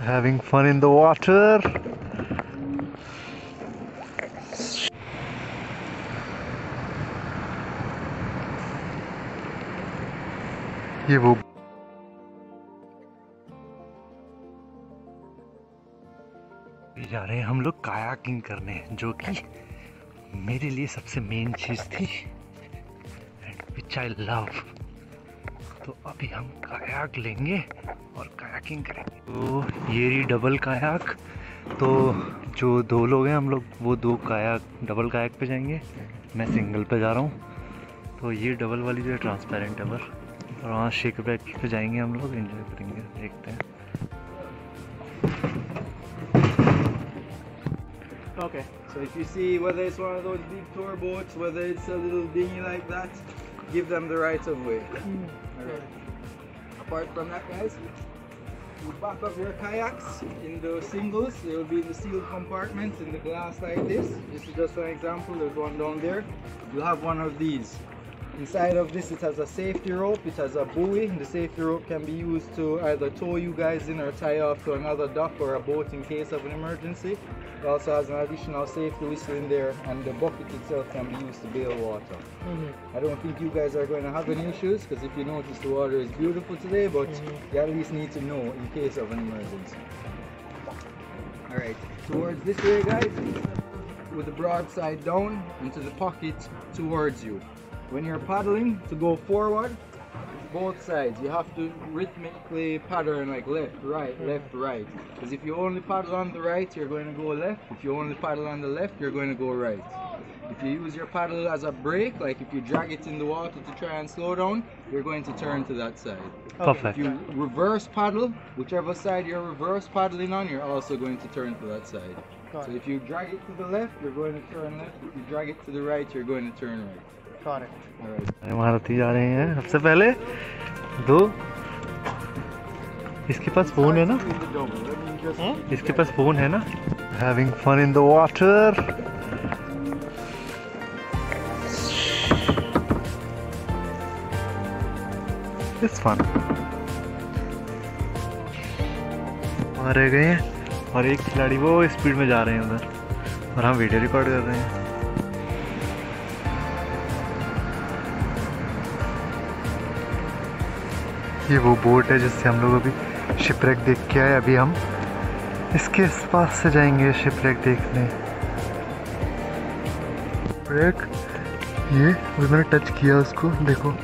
Having fun in the water. ये वो जा रहे हैं हम लोग कायाकिंग करने, जो कि मेरे लिए सबसे मेन चीज थी एंड विच आई लव। तो अभी हम कायाक लेंगे और कायाकिंग करेंगे। तो ये रही डबल कायाक। तो जो 2 लोग हैं हम लोग, वो 2 कायाक डबल कायाक पे जाएंगे, मैं सिंगल पे जा रहा हूँ। तो ये डबल वाली जो है ट्रांसपेरेंट है और वहाँ शिपरेक पे जाएंगे हम लोग, एंजॉय करेंगे, देखते हैं। Okay, so if you see whether it's one of those big tour boats, whether it's a little dinghy like that, give them the right of way. Alright. Apart from that, guys, you back up your kayaks in the singles. They will be in the sealed compartments in the glass like this. This is just an example. There's one down there. You have one of these. Inside of this, it has a safety rope, it has a buoy. The safety rope can be used to either tow you guys in or tie off to another dock or a boat in case of an emergency. It also has an additional safety whistle in there, and the bucket itself can be used to bail water. I don't think you guys are going to have any issues, because if you notice, the water is beautiful today, but you at least need to know in case of an emergency. Alright, towards this way, guys, with the broadside down into the pocket towards you. When you're paddling, to go forward, both sides, you have to rhythmically paddle like left, right, left, right. Because if you only paddle on the right, you're going to go left. If you only paddle on the left, you're going to go right. If you use your paddle as a brake, like if you drag it in the water to try and slow down, you're going to turn to that side. Perfect. If you reverse paddle, whichever side you're reverse paddling on, you're also going to turn to that side. So if you drag it to the left, you're going to turn left. If you drag it to the right, you're going to turn right. महारथी जा रहे हैं। सबसे पहले 2, इसके पास phone है ना, इसके पास फोन है ना। Having fun in the water. It's fun. वहाँ रह गए हैं और एक खिलाड़ी वो स्पीड में जा रहे हैं उधर, और हम वीडियो रिकॉर्ड कर रहे हैं। ये वो बोट है जिससे हम लोग अभी शिपरेक देख के आए। अभी हम इसके पास से जाएंगे शिपरेक देखने। शिपरेक, ये अभी मैंने टच किया उसको, देखो।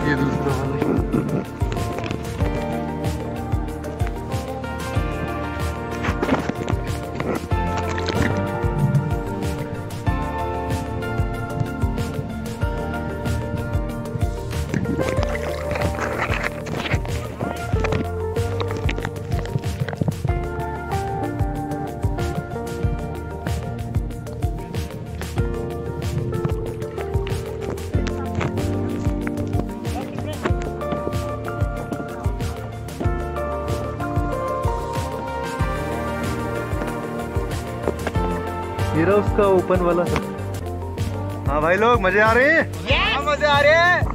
ये दूसरा वाला। ये रहा उसका ओपन वाला। हाँ भाई लोग मजे आ रहे हैं। हाँ, मजे आ रहे हैं।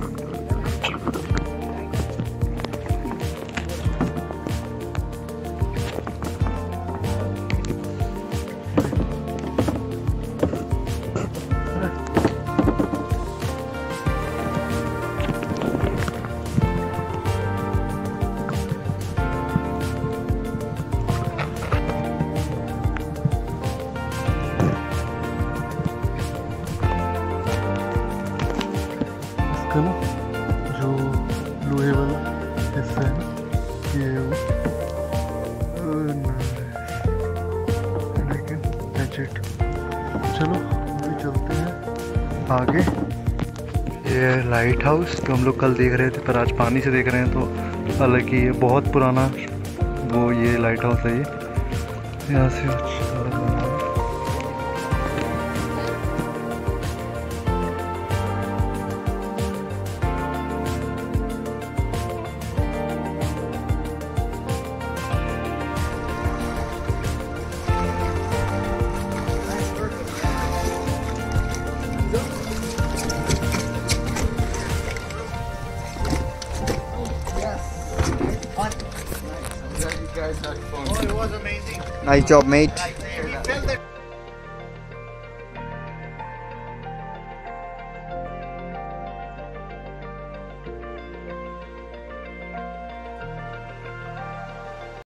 ना जो लोहे वाला हिस्सा है ना, ये है वो। चलो अभी चलते हैं आगे। ये लाइट हाउस जो हम लोग कल देख रहे थे पर आज पानी से देख रहे हैं तो अलग ही है, बहुत पुराना वो ये लाइट हाउस है। ये यहाँ से Nice job, mate.